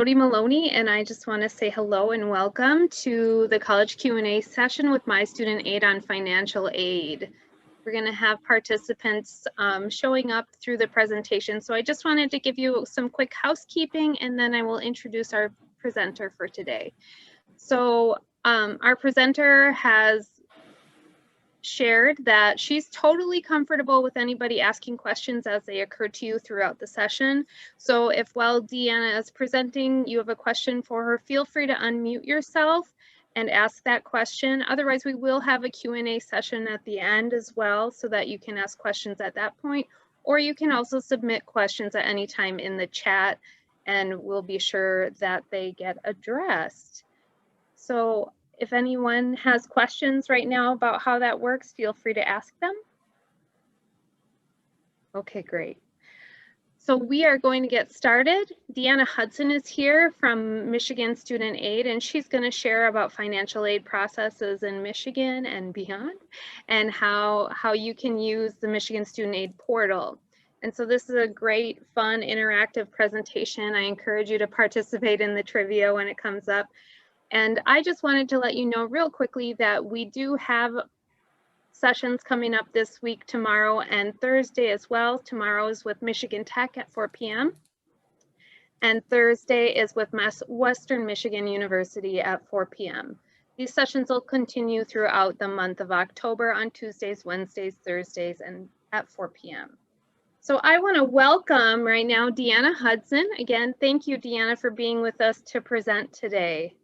Jody Maloney, and I just want to say hello and welcome to the college Q&A session with MiStudentAid on financial aid. We're going to have participants showing up through the presentation. So I just wanted to give you some quick housekeeping, and then I will introduce our presenter for today. So our presenter has shared that she's totally comfortable with anybody asking questions as they occur to you throughout the session. So if while Deanna is presenting, you have a question for her, feel free to unmute yourself and ask that question. Otherwise, we will have a Q&A session at the end as well, so that you can ask questions at that point, or you can also submit questions at any time in the chat, and we'll be sure that they get addressed. So if anyone has questions right now about how that works, feel free to ask them. Okay, great. So we are going to get started. Deanna Hudson is here from Michigan Student Aid, and she's going to share about financial aid processes in Michigan and beyond, and how you can use the Michigan Student Aid portal. And so this is a great, fun, interactive presentation. I encourage you to participate in the trivia when it comes up. And I just wanted to let you know real quickly that we do have sessions coming up this week, tomorrow and Thursday as well. Tomorrow is with Michigan Tech at 4 p.m. and Thursday is with Western Michigan University at 4 p.m. These sessions will continue throughout the month of October on Tuesdays, Wednesdays, Thursdays, and at 4 p.m. So I want to welcome right now Deanna Hudson. Again, thank you, Deanna, for being with us to present today.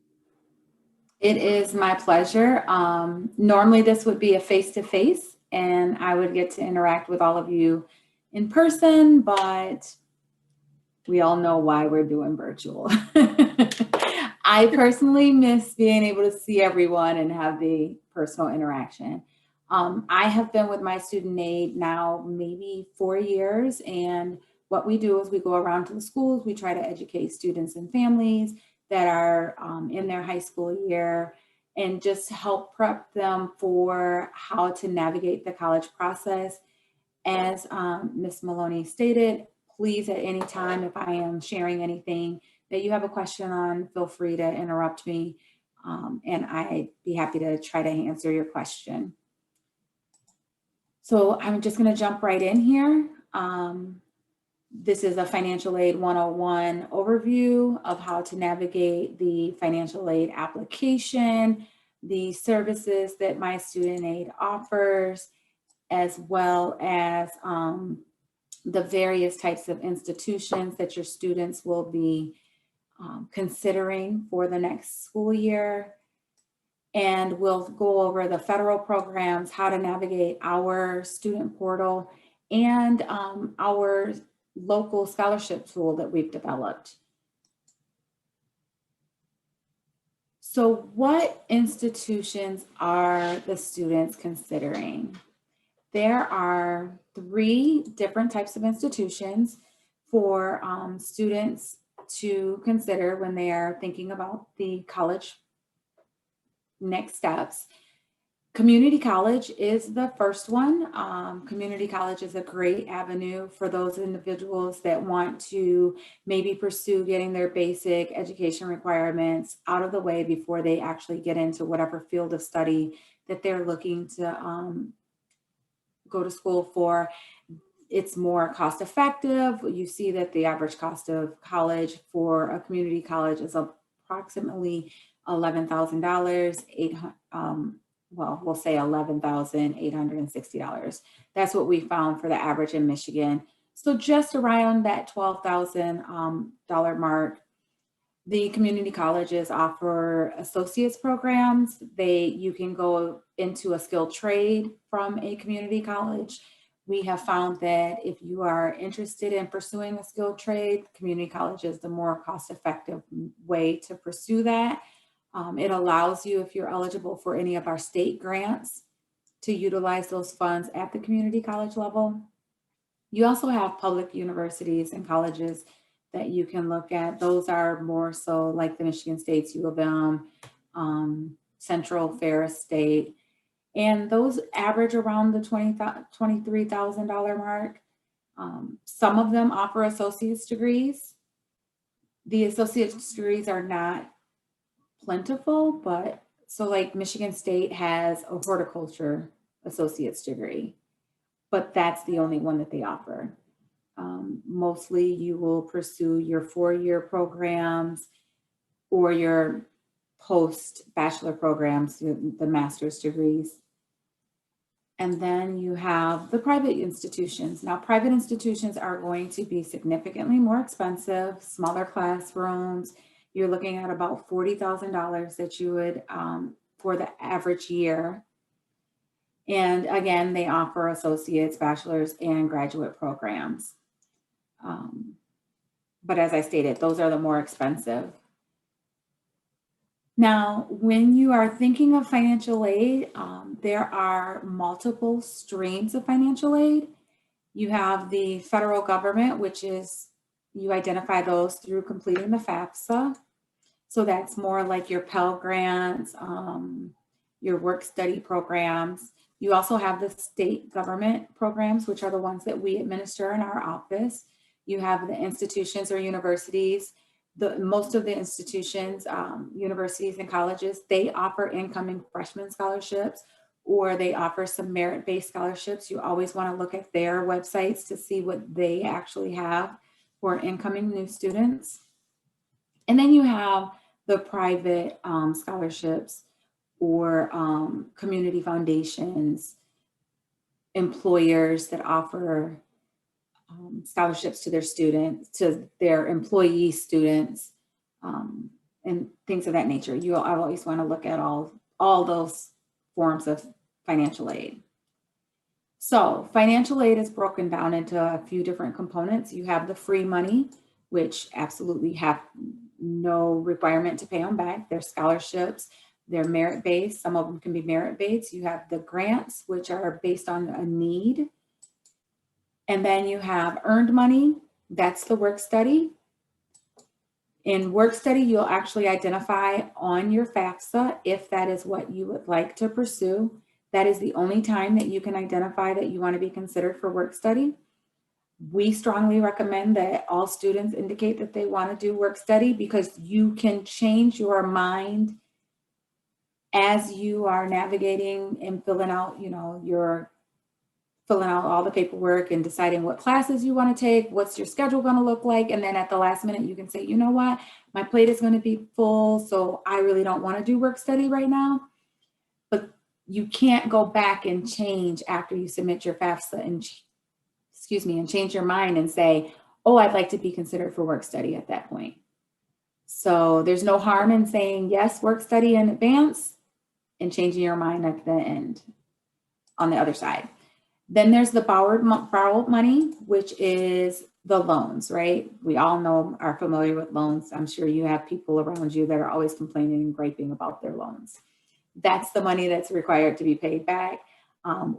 It is my pleasure. Normally this would be a face-to-face and I would get to interact with all of you in person, but we all know why we're doing virtual. I personally miss being able to see everyone and have the personal interaction. I have been with MiStudentAid now maybe 4 years, and what we do is we go around to the schools, we try to educate students and families that are in their high school year and just help prep them for how to navigate the college process. As Ms. Maloney stated, please at any time, if I am sharing anything that you have a question on, feel free to interrupt me and I'd be happy to try to answer your question. So I'm just gonna jump right in here. This is a financial aid 101 overview of how to navigate the financial aid application, the services that MiStudentAid offers, as well as the various types of institutions that your students will be considering for the next school year. And we'll go over the federal programs, how to navigate our student portal, and our local scholarship tool that we've developed. So what institutions are the students considering? There are 3 different types of institutions for students to consider when they are thinking about the college next steps. Community college is the first one. Community college is a great avenue for those individuals that want to maybe pursue getting their basic education requirements out of the way before they actually get into whatever field of study that they're looking to go to school for. It's more cost effective. You see that the average cost of college for a community college is approximately $11,000, well, we'll say $11,860. That's what we found for the average in Michigan. So just around that $12,000 mark. The community colleges offer associates programs. You can go into a skilled trade from a community college. We have found that if you are interested in pursuing a skilled trade, community college is the more cost-effective way to pursue that. It allows you, if you're eligible for any of our state grants, to utilize those funds at the community college level. You also have public universities and colleges that you can look at. Those are more so like the Michigan State's U of M, Central Ferris State, and those average around the $23,000 mark. Some of them offer associate's degrees. The associate's degrees are not plentiful, but so like Michigan State has a horticulture associate's degree, but that's the only one that they offer. Mostly you will pursue your 4-year programs or your post-bachelor programs, the master's degrees. And then you have the private institutions. Now, private institutions are going to be significantly more expensive, smaller classrooms. You're looking at about $40,000 that you would, for the average year. And again, they offer associates, bachelor's, and graduate programs. But as I stated, those are the more expensive. Now, when you are thinking of financial aid, there are multiple streams of financial aid. You have the federal government, which is, you identify those through completing the FAFSA. So that's more like your Pell Grants, your work study programs. You also have the state government programs, which are the ones that we administer in our office. You have the institutions or universities. Most of the institutions, universities and colleges, they offer incoming freshman scholarships, or they offer some merit-based scholarships. You always want to look at their websites to see what they actually have for incoming new students. And then you have the private scholarships or community foundations, employers that offer scholarships to their students, to their employee students, and things of that nature. I always want to look at all those forms of financial aid. So financial aid is broken down into a few different components. You have the free money, which absolutely have no requirement to pay them back. They're scholarships, they're merit-based. Some of them can be merit-based. You have the grants, which are based on a need. And then you have earned money, that's the work study. In work study, you'll actually identify on your FAFSA if that is what you would like to pursue. That is the only time that you can identify that you want to be considered for work study. We strongly recommend that all students indicate that they want to do work study, because you can change your mind as you are navigating and filling out, filling out all the paperwork and deciding what classes you want to take, what's your schedule going to look like. And then at the last minute, you can say, you know what, my plate is going to be full, so I really don't want to do work study right now. But you can't go back and change after you submit your FAFSA and change your mind and say, oh, I'd like to be considered for work study at that point. So there's no harm in saying yes, work study in advance, and changing your mind at the end on the other side. Then there's the borrowed money, which is the loans, right? We all are familiar with loans. I'm sure you have people around you that are always complaining and griping about their loans. That's the money that's required to be paid back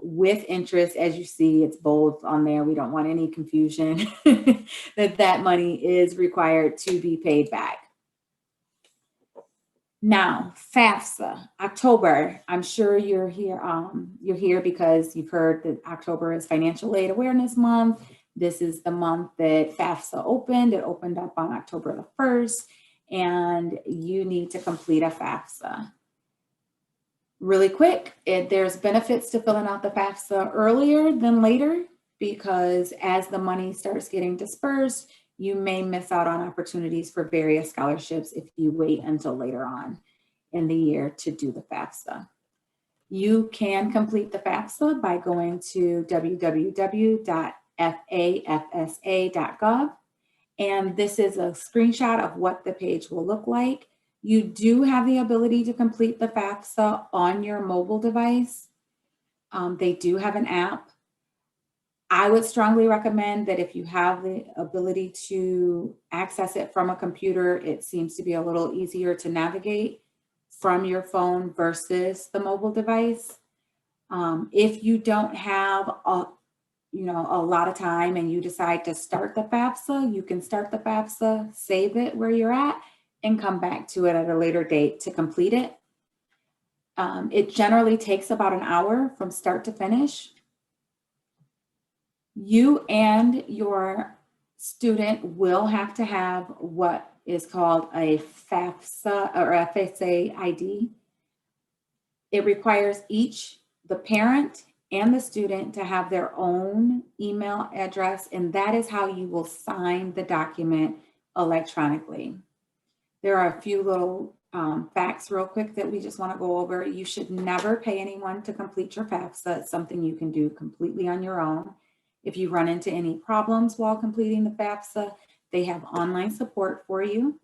with interest. As you see, it's bold on there. We don't want any confusion that money is required to be paid back. Now, FAFSA, October, I'm sure you're here because you've heard that October is Financial Aid Awareness Month. This is the month that FAFSA opened. It opened up on October the 1st, and you need to complete a FAFSA. Really quick, there's benefits to filling out the FAFSA earlier than later, because as the money starts getting dispersed, you may miss out on opportunities for various scholarships if you wait until later on in the year to do the FAFSA. You can complete the FAFSA by going to www.fafsa.gov. And this is a screenshot of what the page will look like. You do have the ability to complete the FAFSA on your mobile device. They do have an app. I would strongly recommend that if you have the ability to access it from a computer, it seems to be a little easier to navigate from your phone versus the mobile device. If you don't have a lot of time and you decide to start the FAFSA, you can start the FAFSA, save it where you're at, and come back to it at a later date to complete it. It generally takes about an hour from start to finish. You and your student will have to have what is called a FAFSA or FAFSA ID. It requires the parent and the student to have their own email address, and that is how you will sign the document electronically. There are a few little facts real quick that we just want to go over. You should never pay anyone to complete your FAFSA. It's something you can do completely on your own. If you run into any problems while completing the FAFSA, they have online support for you,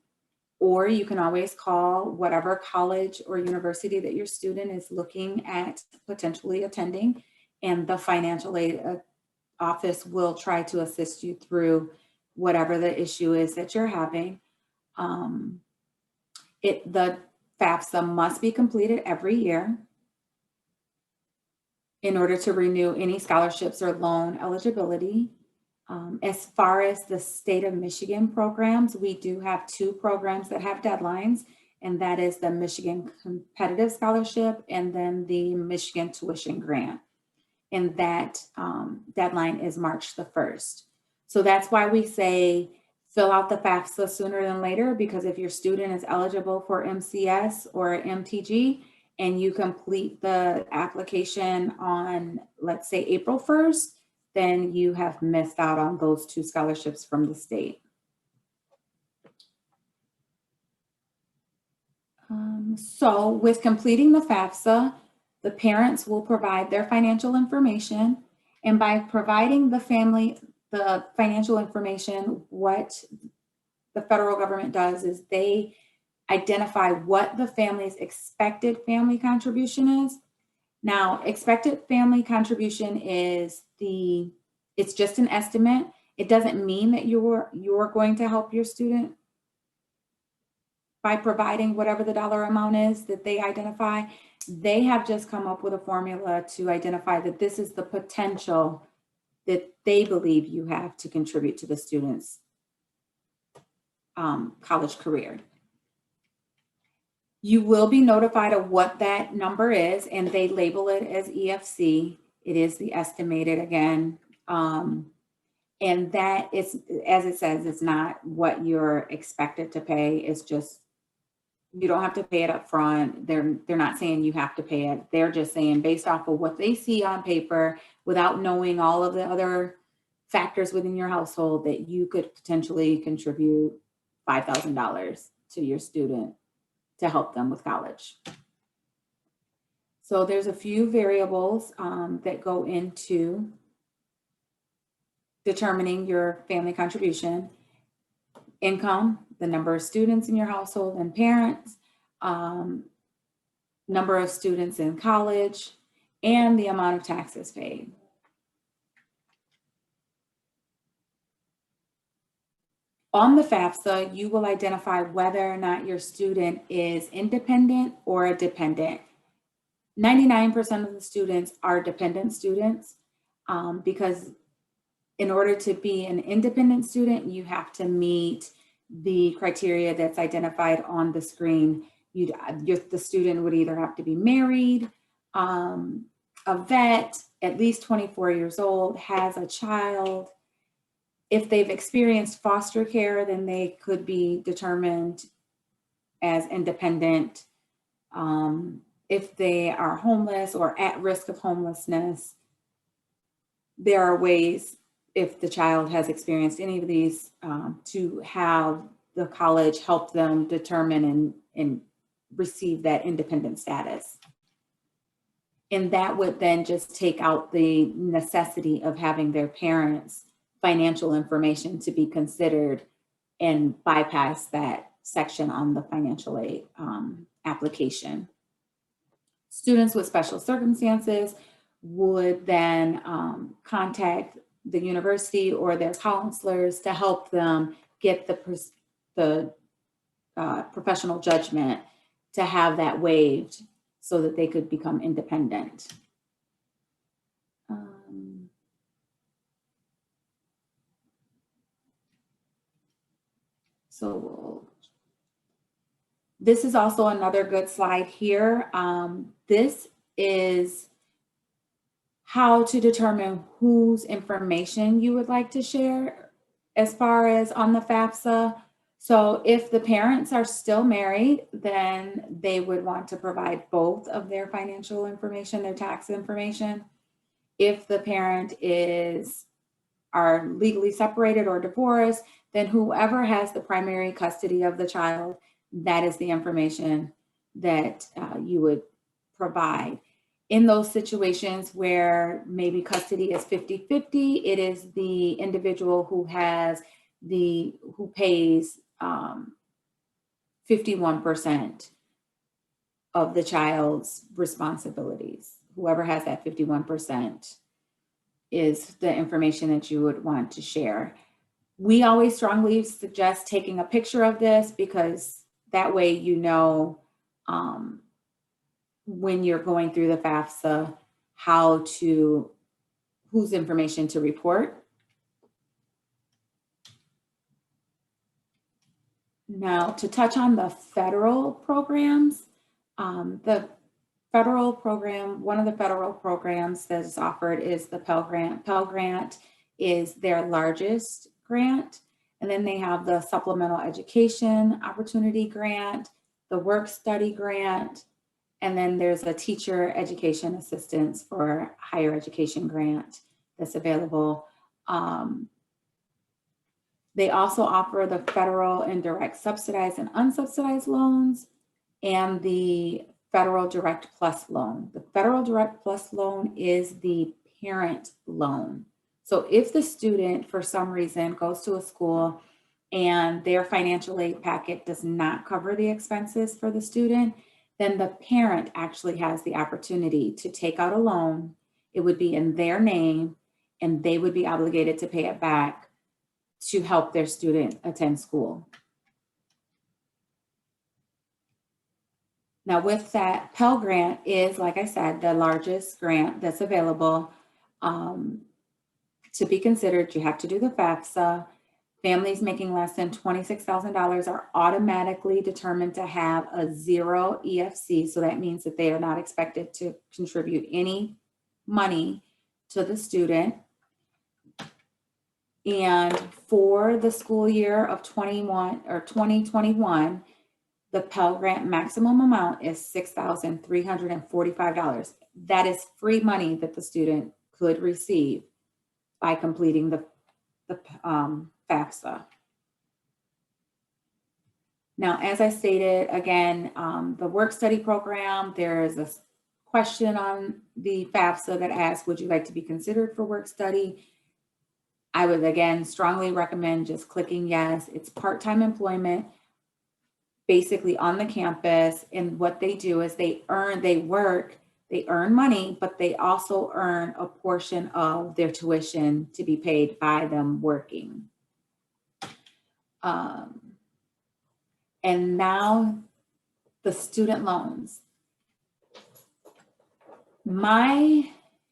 or you can always call whatever college or university that your student is looking at potentially attending, and the financial aid office will try to assist you through whatever the issue is that you're having. The FAFSA must be completed every year in order to renew any scholarships or loan eligibility. As far as the state of Michigan programs, we do have 2 programs that have deadlines, and that is the Michigan Competitive Scholarship and then the Michigan Tuition Grant. And that deadline is March the 1st. So that's why we say fill out the FAFSA sooner than later, because if your student is eligible for MCS or MTG and you complete the application on, let's say, April 1st, then you have missed out on those 2 scholarships from the state. So with completing the FAFSA, the parents will provide their financial information, and by providing the family the financial information, what the federal government does is they identify what the family's expected family contribution is. Now, expected family contribution is it's just an estimate. It doesn't mean that you're going to help your student by providing whatever the dollar amount is that they identify. They have just come up with a formula to identify that this is the potential that they believe you have to contribute to the student's college career. You will be notified of what that number is, and they label it as EFC. It is the estimated again. And that is, as it says, it's not what you're expected to pay. It's just, you don't have to pay it up front. They're not saying you have to pay it. They're just saying based off of what they see on paper, without knowing all of the other factors within your household, that you could potentially contribute $5,000 to your student to help them with college. So there's a few variables that go into determining your family contribution. Income, the number of students in your household and parents, number of students in college, and the amount of taxes paid. On the FAFSA, you will identify whether or not your student is independent or a dependent. 99% of the students are dependent students because in order to be an independent student, you have to meet the criteria that's identified on the screen. The student would either have to be married, a vet, at least 24 years old, has a child. If they've experienced foster care, then they could be determined as independent. If they are homeless or at risk of homelessness, there are ways, if the child has experienced any of these, to have the college help them determine and receive that independent status. And that would then just take out the necessity of having their parents' financial information to be considered and bypass that section on the financial aid application. Students with special circumstances would then contact the university or their counselors to help them get the professional judgment to have that waived so that they could become independent. So this is also another good slide here. This is how to determine whose information you would like to share as far as on the FAFSA. So if the parents are still married, then they would want to provide both of their financial information, their tax information. If the parent are legally separated or divorced, then whoever has the primary custody of the child, that is the information that you would provide. In those situations where maybe custody is 50-50, it is the individual who pays 51% of the child's responsibilities. Whoever has that 51% is the information that you would want to share. We always strongly suggest taking a picture of this, because that way you know when you're going through the FAFSA whose information to report. Now, to touch on the federal programs, the federal program, one of the federal programs that is offered is the Pell Grant. Pell Grant is their largest grant. And then they have the Supplemental Education Opportunity Grant, the Work Study Grant, and then there's a Teacher Education Assistance for Higher Education grant that's available. They also offer the federal indirect subsidized and unsubsidized loans and the Federal Direct Plus loan. The Federal Direct Plus loan is the parent loan. So if the student, for some reason, goes to a school and their financial aid packet does not cover the expenses for the student, then the parent actually has the opportunity to take out a loan. It would be in their name, and they would be obligated to pay it back to help their student attend school. Now with that, Pell Grant is, like I said, the largest grant that's available. To be considered, you have to do the FAFSA. Families making less than $26,000 are automatically determined to have a 0 EFC. So that means that they are not expected to contribute any money to the student. And for the school year of 2021, the Pell Grant maximum amount is $6,345. That is free money that the student could receive by completing the FAFSA. Now, as I stated, again, the work study program, there is a question on the FAFSA that asks, would you like to be considered for work study? I would, again, strongly recommend just clicking yes. It's part-time employment, basically on the campus. And what they do is they earn money, but they also earn a portion of their tuition to be paid by them working. And now the student loans.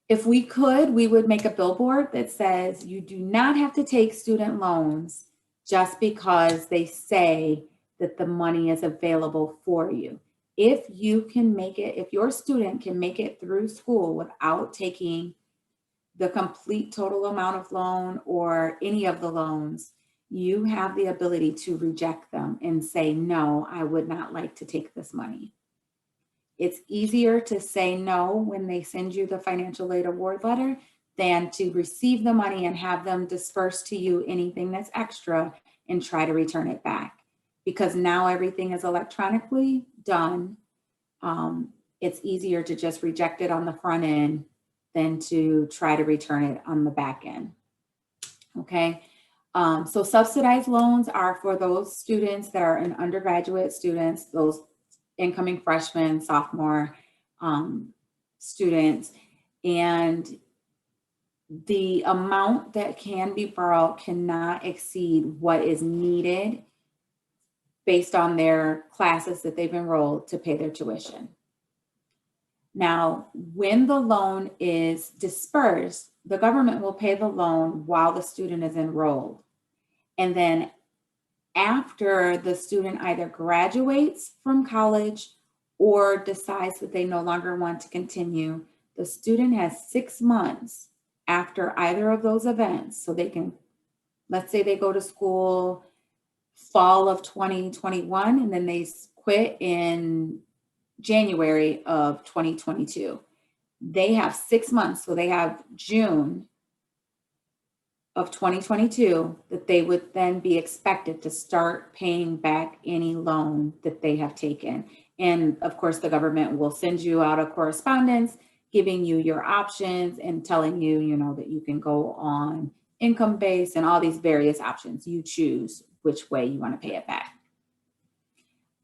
If we could, we would make a billboard that says you do not have to take student loans just because they say that the money is available for you. If you can make it, if your student can make it through school without taking the complete total amount of loan or any of the loans, you have the ability to reject them and say, no, I would not like to take this money. It's easier to say no when they send you the financial aid award letter than to receive the money and have them disperse to you anything that's extra and try to return it back. Because now everything is electronically done. It's easier to just reject it on the front end than to try to return it on the back end. Okay. So subsidized loans are for those students that are in undergraduate students, those incoming freshmen, sophomore students, and the amount that can be borrowed cannot exceed what is needed based on their classes that they've enrolled to pay their tuition. Now, when the loan is dispersed, the government will pay the loan while the student is enrolled. And then after the student either graduates from college or decides that they no longer want to continue, the student has 6 months after either of those events. So they can, let's say they go to school fall of 2021, and then they quit in January of 2022. They have 6 months, so they have June of 2022 that they would then be expected to start paying back any loan that they have taken. And of course, the government will send you out a correspondence giving you your options and telling you, you know, that you can go on income based and all these various options. You choose which way you want to pay it back.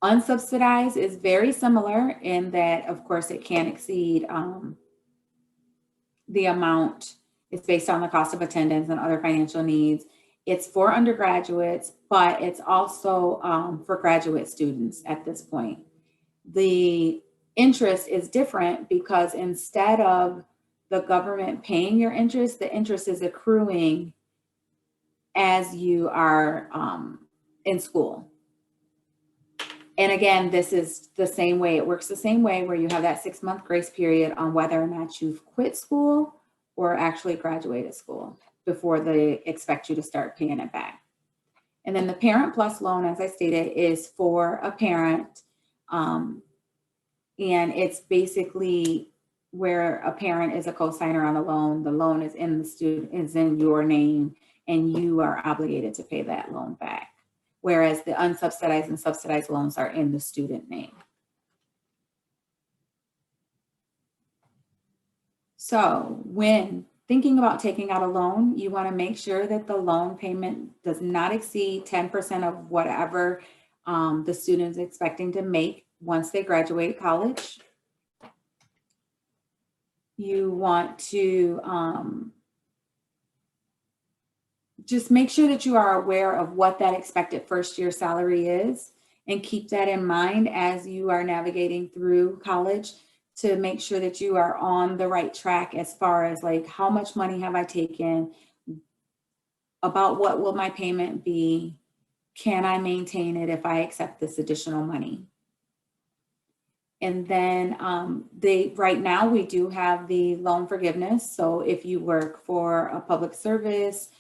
Unsubsidized is very similar in that, of course, it can exceed the amount. It's based on the cost of attendance and other financial needs. It's for undergraduates, but it's also for graduate students at this point. The interest is different because instead of the government paying your interest, the interest is accruing as you are in school. And again, this is the same way, it works the same way where you have that 6-month grace period on whether or not you've quit school or actually graduated school before they expect you to start paying it back. And then the Parent Plus loan, as I stated, is for a parent. And it's basically where a parent is a co-signer on a loan. The loan is in the student, is in your name, and you are obligated to pay that loan back. Whereas the unsubsidized and subsidized loans are in the student name. So when thinking about taking out a loan, you want to make sure that the loan payment does not exceed 10% of whatever the student is expecting to make once they graduate college. You want to just make sure that you are aware of what that expected first year salary is and keep that in mind as you are navigating through college to make sure that you are on the right track as far as like, how much money have I taken? About what will my payment be? Can I maintain it if I accept this additional money? And then right now we do have the loan forgiveness. So if you work for a public service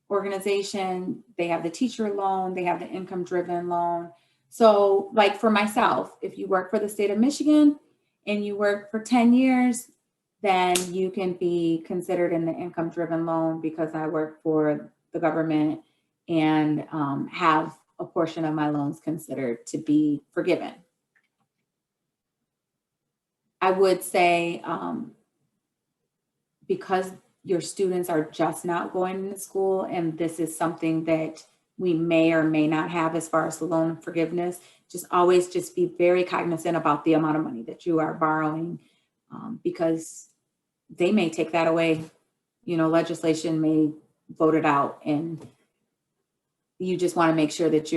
organization, they have the teacher loan, they have the income driven loan. So like for myself, if you work for the state of Michigan and you work for 10 years, then you can be considered in the income driven loan because I work for the government and have a portion of my loans considered to be forgiven. I would say because your students are just not going to school, and this is something that we may or may not have as far as the loan forgiveness, just always just be very cognizant about the amount of money that you are borrowing because they may take that away. You know, legislation may vote it out, and you just want to make sure that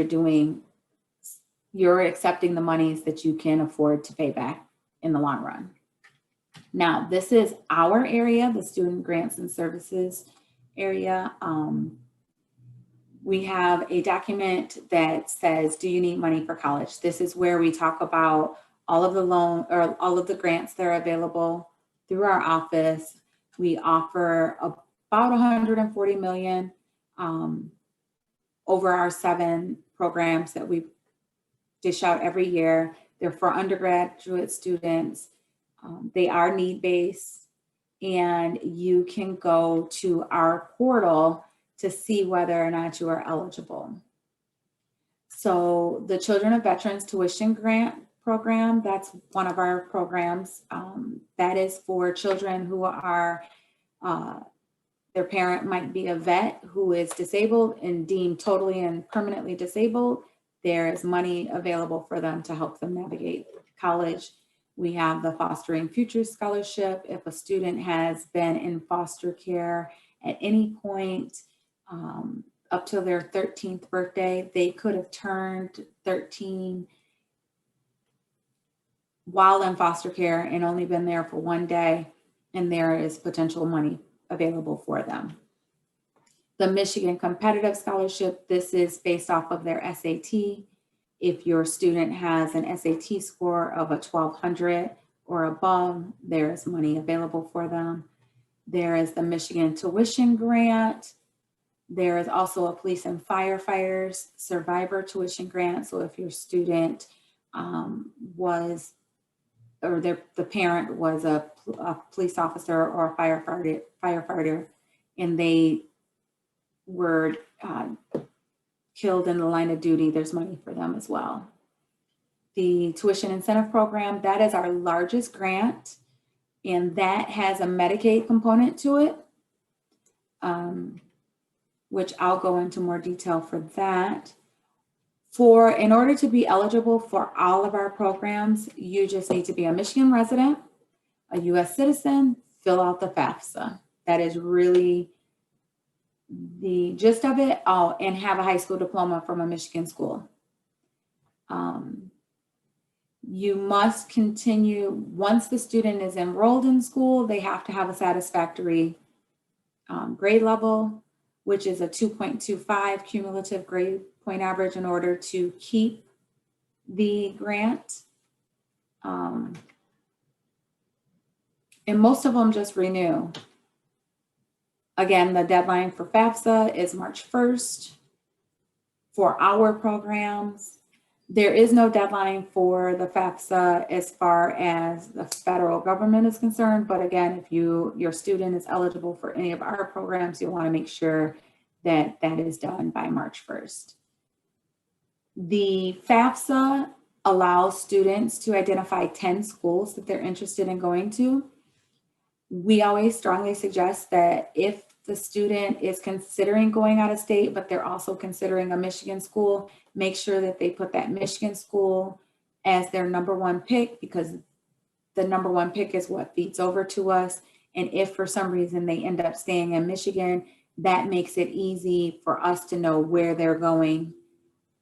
you're accepting the monies that you can afford to pay back in the long run. Now, this is our area, the Student Grants and Services area. We have a document that says, do you need money for college? This is where we talk about all of the loan or all of the grants that are available through our office. We offer about $140 million over our 7 programs that we dish out every year. They're for undergraduate students. They are need-based, and you can go to our portal to see whether or not you are eligible. So the Children of Veterans Tuition Grant Program, that's one of our programs. That is for children who are, their parent might be a vet who is disabled and deemed totally and permanently disabled. There is money available for them to help them navigate college. We have the Fostering Futures Scholarship. If a student has been in foster care at any point up to their 13th birthday, they could have turned 13 while in foster care and only been there for 1 day, and there is potential money available for them. The Michigan Competitive Scholarship, this is based off of their SAT. If your student has an SAT score of a 1200 or above, there is money available for them. There is the Michigan Tuition Grant. There is also a police and firefighters survivor tuition grant. So if your student was, or the parent was a police officer or a firefighter, and they were killed in the line of duty, there's money for them as well. The tuition incentive program, that is our largest grant, and that has a Medicaid component to it, which I'll go into more detail for that. In order to be eligible for all of our programs, you just need to be a Michigan resident, a US citizen, fill out the FAFSA. That is really the gist of it. Oh, and have a high school diploma from a Michigan school. You must continue, once the student is enrolled in school, they have to have a satisfactory grade level, which is a 2.25 cumulative grade point average in order to keep the grant. And most of them just renew. Again, the deadline for FAFSA is March 1st for our programs. There is no deadline for the FAFSA as far as the federal government is concerned. But again, if your student is eligible for any of our programs, you'll want to make sure that that is done by March 1st. The FAFSA allows students to identify 10 schools that they're interested in going to. We always strongly suggest that if the student is considering going out of state, but they're also considering a Michigan school, make sure that they put that Michigan school as their #1 pick, because the #1 pick is what feeds over to us. And if for some reason they end up staying in Michigan, that makes it easy for us to know where they're going,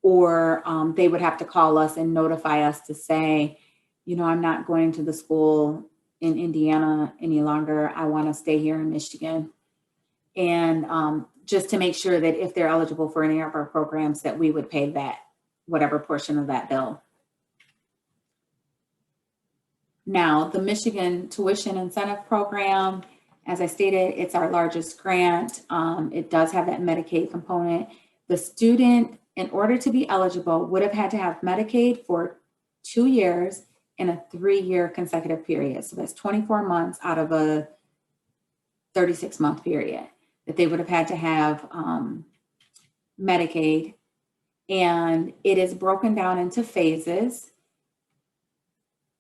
or they would have to call us and notify us to say, you know, I'm not going to the school in Indiana any longer. I want to stay here in Michigan. And just to make sure that if they're eligible for any of our programs, that we would pay that, whatever portion of that bill. Now, the Michigan Tuition Incentive Program, as I stated, it's our largest grant. It does have that Medicaid component. The student, in order to be eligible, would have had to have Medicaid for 2 years in a 3-year consecutive period. So that's 24 months out of a 36-month period that they would have had to have Medicaid. And it is broken down into phases.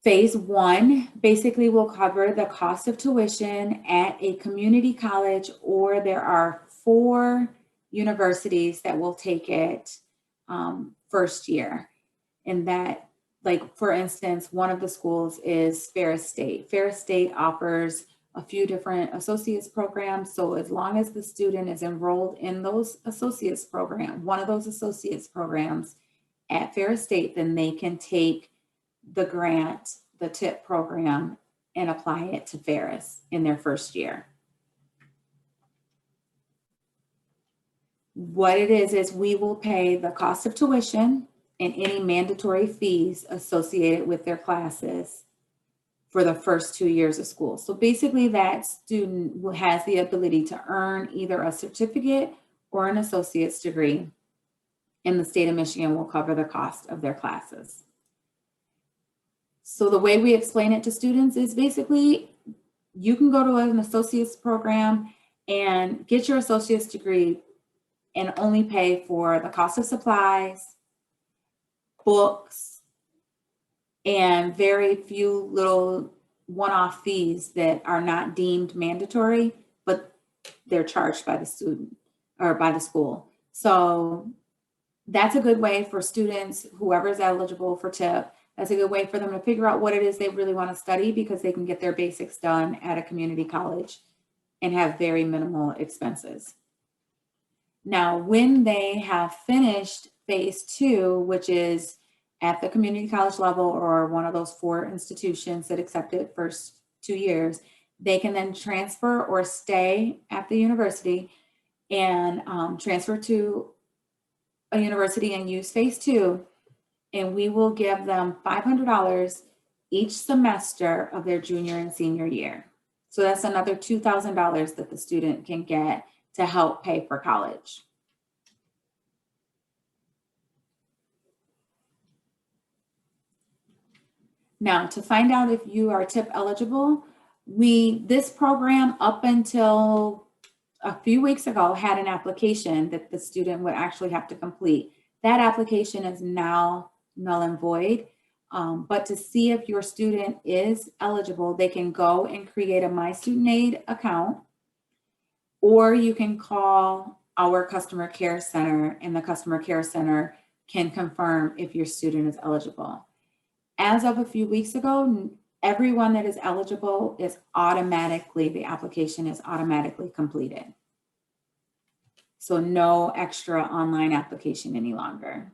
Phase 1 basically will cover the cost of tuition at a community college, or there are 4 universities that will take it first year. And that, like, for instance, one of the schools is Ferris State. Ferris State offers a few different associates programs. So as long as the student is enrolled in those associates program, one of those associates programs at Ferris State, then they can take the grant, the TIP program, and apply it to Ferris in their first year. What it is we will pay the cost of tuition and any mandatory fees associated with their classes for the first 2 years of school. So basically that student has the ability to earn either a certificate or an associate's degree, and the state of Michigan will cover the cost of their classes. So the way we explain it to students is basically you can go to an associate's program and get your associate's degree and only pay for the cost of supplies, books, and very few little one-off fees that are not deemed mandatory, but they're charged by the student or by the school. So that's a good way for students, whoever's eligible for TIP, that's a good way for them to figure out what it is they really want to study, because they can get their basics done at a community college and have very minimal expenses. Now, when they have finished phase 2, which is at the community college level or one of those 4 institutions that accept it first 2 years, they can then transfer or stay at the university and transfer to a university and use phase 2. And we will give them $500 each semester of their junior and senior year. So that's another $2,000 that the student can get to help pay for college. Now, to find out if you are TIP eligible, this program up until a few weeks ago had an application that the student would actually have to complete. That application is now null and void. But to see if your student is eligible, they can go and create a MiStudentAid account, or you can call our customer care center, and the customer care center can confirm if your student is eligible. As of a few weeks ago, everyone that is eligible is the application is automatically completed. So no extra online application any longer.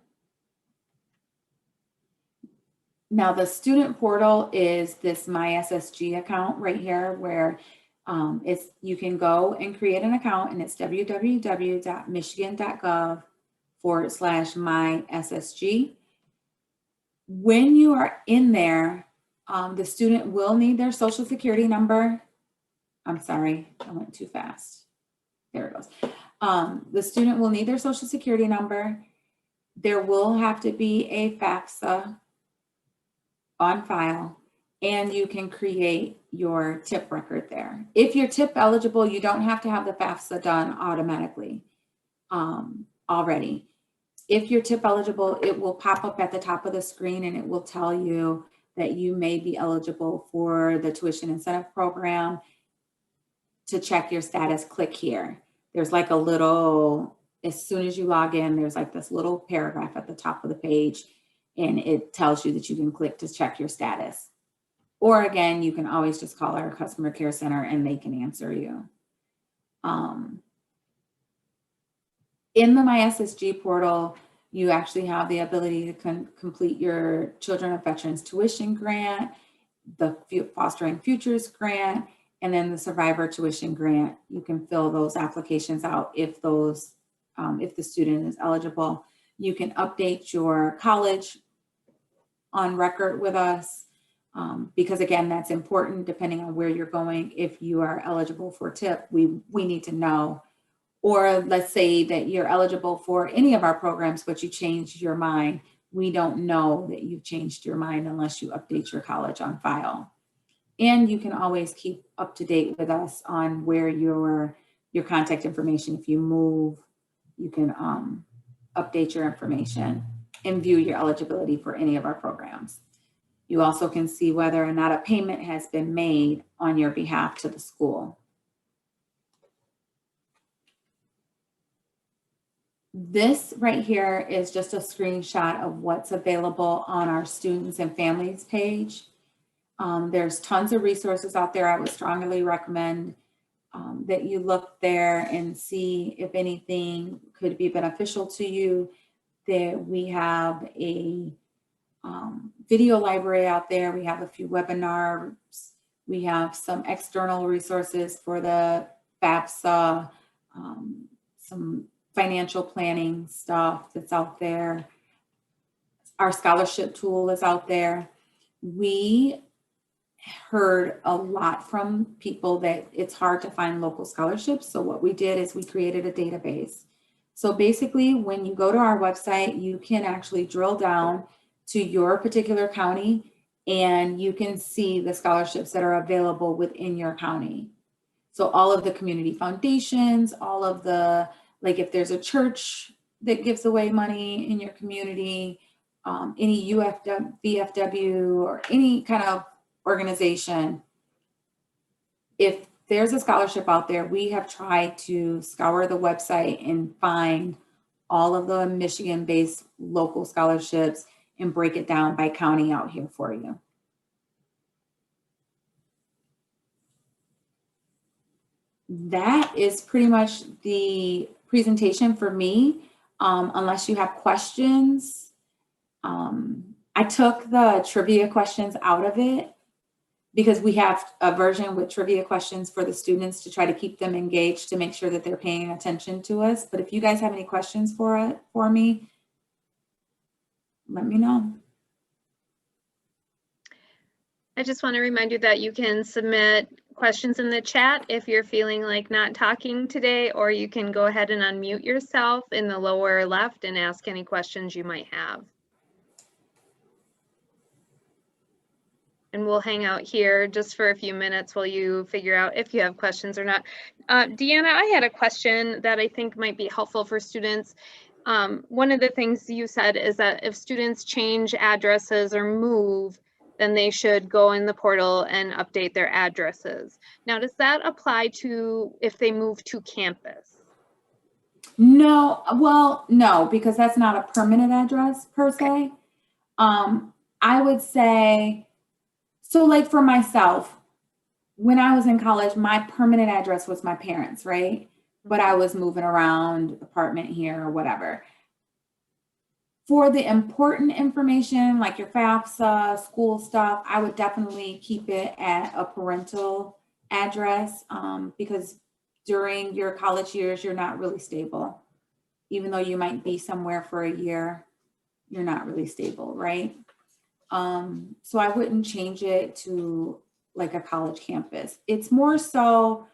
Now the student portal is this MySSG account right here, where you can go and create an account, and it's www.michigan.gov/MySSG. When you are in there, the student will need their social security number. I'm sorry, I went too fast. There it goes. The student will need their social security number. There will have to be a FAFSA on file, and you can create your TIP record there. If you're TIP eligible, you don't have to have the FAFSA done automatically already. If you're TIP eligible, it will pop up at the top of the screen, and it will tell you that you may be eligible for the tuition incentive program. To check your status, click here. There's like a little, as soon as you log in, there's like this little paragraph at the top of the page, and it tells you that you can click to check your status. Or again, you can always just call our customer care center and they can answer you. In the MySSG portal, you actually have the ability to complete your Children of Veterans Tuition Grant, the Fostering Futures Grant, and then the Survivor Tuition Grant. You can fill those applications out if the student is eligible. You can update your college on record with us, because again, that's important depending on where you're going. If you are eligible for TIP, we need to know. Or let's say that you're eligible for any of our programs, but you changed your mind. We don't know that you've changed your mind unless you update your college on file. And you can always keep up to date with us on where your contact information. If you move, you can update your information and view your eligibility for any of our programs. You also can see whether or not a payment has been made on your behalf to the school. This right here is just a screenshot of what's available on our students and families page. There's tons of resources out there. I would strongly recommend that you look there and see if anything could be beneficial to you. That we have a video library out there. We have a few webinars. We have some external resources for the FAFSA, some financial planning stuff that's out there. Our scholarship tool is out there. We heard a lot from people that it's hard to find local scholarships. So what we did is we created a database. So basically, when you go to our website, you can actually drill down to your particular county, and you can see the scholarships that are available within your county. So all of the community foundations, all of the, like if there's a church that gives away money in your community, any VFW or any kind of organization, if there's a scholarship out there, we have tried to scour the website and find all of the Michigan-based local scholarships and break it down by county out here for you. That is pretty much the presentation for me, unless you have questions. I took the trivia questions out of it because we have a version with trivia questions for the students to try to keep them engaged, to make sure that they're paying attention to us. But if you guys have any questions for me, let me know. I just want to remind you that you can submit questions in the chat if you're feeling like not talking today, or you can go ahead and unmute yourself in the lower left and ask any questions you might have. And we'll hang out here just for a few minutes while you figure out if you have questions or not. Deanna, I had a question that I think might be helpful for students. One of the things you said is that if students change addresses or move, then they should go in the portal and update their addresses. Now, does that apply to if they move to campus? No, well, no, because that's not a permanent address per se. I would say, so like for myself, when I was in college, my permanent address was my parents', right? But I was moving around, apartment here or whatever. For the important information, like your FAFSA, school stuff, I would definitely keep it at a parental address because during your college years, you're not really stable. Even though you might be somewhere for a year, you're not really stable, right? So I wouldn't change it to like a college campus. It's more so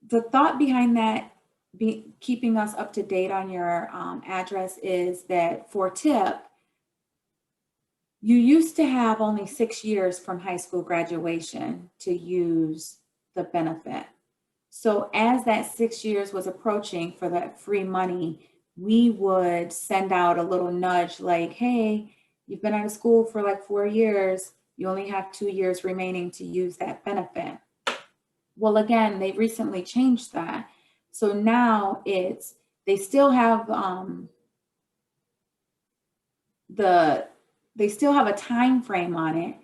the thought behind that, keeping us up to date on your address is that for TIP, you used to have only 6 years from high school graduation to use the benefit. So as that 6 years was approaching for that free money, we would send out a little nudge like, hey, you've been out of school for like 4 years. You only have 2 years remaining to use that benefit. Well, again, they recently changed that. So now it's, they still have they still have a time frame on it,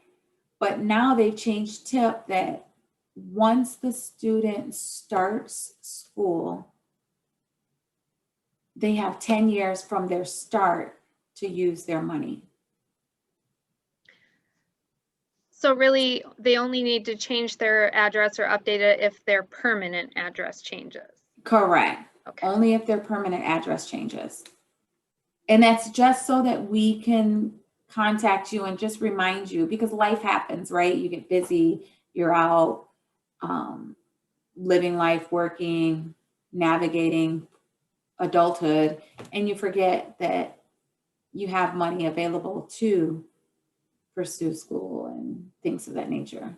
but now they've changed TIP that once the student starts school, they have 10 years from their start to use their money. So really, they only need to change their address or update it if their permanent address changes. Correct. Okay. Only if their permanent address changes. And that's just so that we can contact you and just remind you, because life happens, right? You get busy, you're out living life, working, navigating adulthood, and you forget that you have money available to pursue school and things of that nature.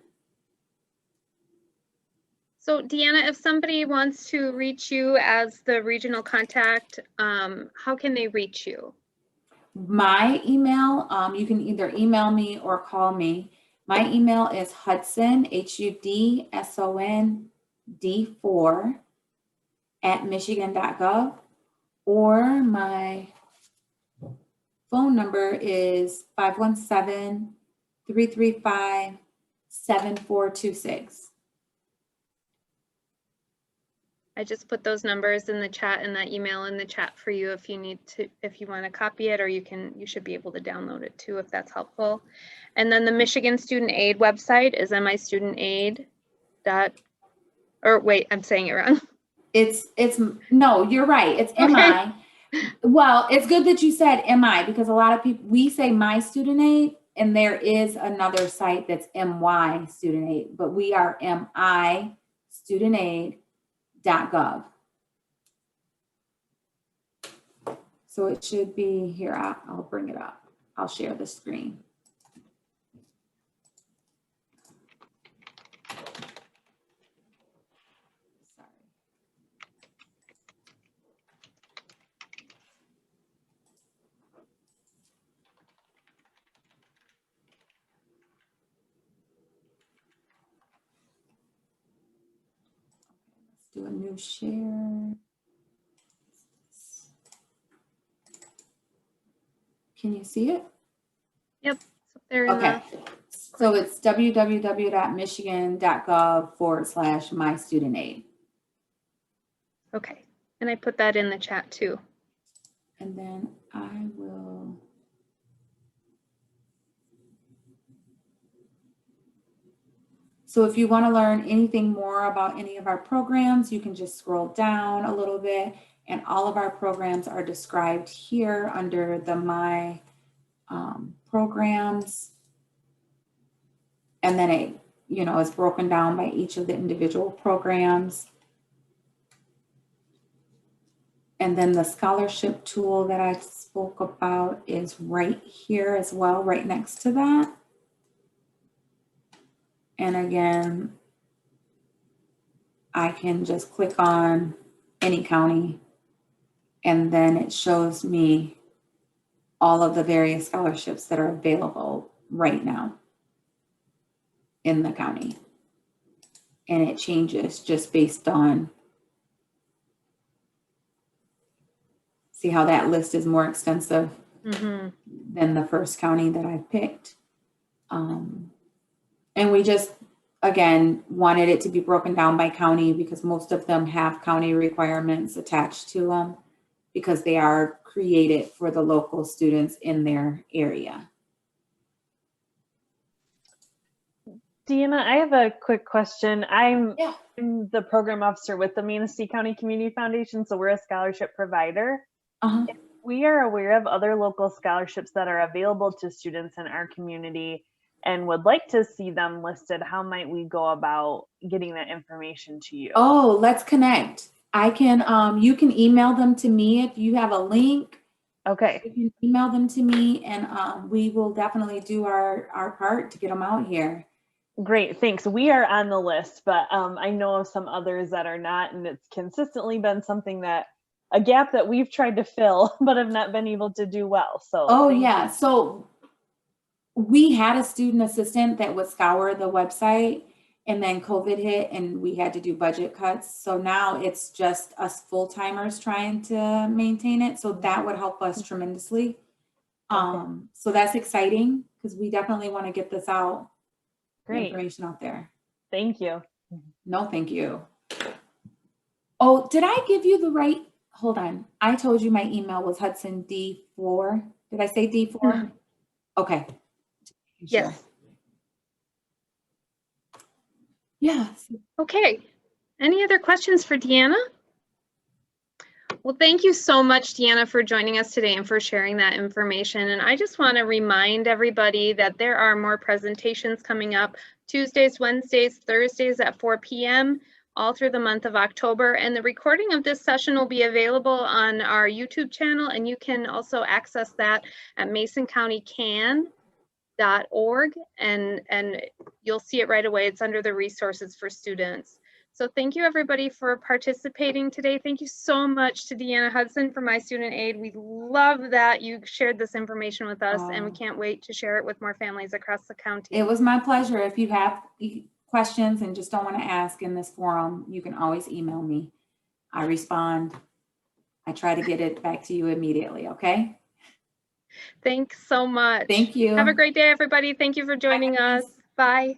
So Deanna, if somebody wants to reach you as the regional contact, how can they reach you? My email, you can either email me or call me. My email is Hudson, HUDSON D4 at Michigan.gov, or my phone number is 517-335-7426. I just put those numbers in the chat and that email in the chat for you if you need to, if you want to copy it, or you should be able to download it too if that's helpful. And then the Michigan Student Aid website is MiStudentAid or wait, I'm saying it wrong. It's no, you're right. It's Okay. MI. Well, it's good that you said MI, because a lot of people, we say MiStudentAid, and there is another site that's MiStudentAid, but we are MiStudentAid.gov. So it should be here. I'll bring it up. I'll share the screen. Do a new share. Can you see it? Yep. So okay. So it's www.michigan.gov/MiStudentAid. Okay. And I put that in the chat too. And then I will. So if you want to learn anything more about any of our programs, you can just scroll down a little bit, and all of our programs are described here under the My Programs. And then it, you know, is broken down by each of the individual programs. And then the scholarship tool that I spoke about is right here as well, right next to that. And again, I can just click on any county, and then it shows me all of the various scholarships that are available right now in the county. And it changes just based on, see how that list is more extensive than the first county that I picked. And we just, again, wanted it to be broken down by county because most of them have county requirements attached to them because they are created for the local students in their area. Deanna, I have a quick question. I'm the program officer with the Manistee County Community Foundation, so we're a scholarship provider. If we are aware of other local scholarships that are available to students in our community and would like to see them listed, how might we go about getting that information to you? Oh, let's connect. I can, you can email them to me if you have a link. Okay. You can email them to me, and we will definitely do our part to get them out here. Great, thanks. We are on the list, but I know of some others that are not, and it's consistently been something that, a gap that we've tried to fill, but have not been able to do well. So. Oh yeah, so we had a student assistant that would scour the website, and then COVID hit and we had to do budget cuts. So now it's just us full-timers trying to maintain it. So that would help us tremendously. So that's exciting because we definitely want to get this out. Great. Information out there. Thank you. No, thank you. Oh, did I give you the right? Hold on. I told you my email was Hudson D4. Did I say D4? Okay. Yes. Sure. Yes. Okay. Any other questions for Deanna? Well, thank you so much, Deanna, for joining us today and for sharing that information. And I just want to remind everybody that there are more presentations coming up Tuesdays, Wednesdays, Thursdays at 4 p.m. all through the month of October. And the recording of this session will be available on our YouTube channel, and you can also access that at masoncountycan.org, and you'll see it right away. It's under the resources for students. So thank you everybody for participating today. Thank you so much to Deanna Hudson from MiStudentAid. We love that you shared this information with us, and we can't wait to share it with more families across the county. It was my pleasure. If you have questions and just don't want to ask in this forum, you can always email me. I respond. I try to get it back to you immediately, okay? Thanks so much. Thank you. Have a great day, everybody. Thank you for joining us. Bye.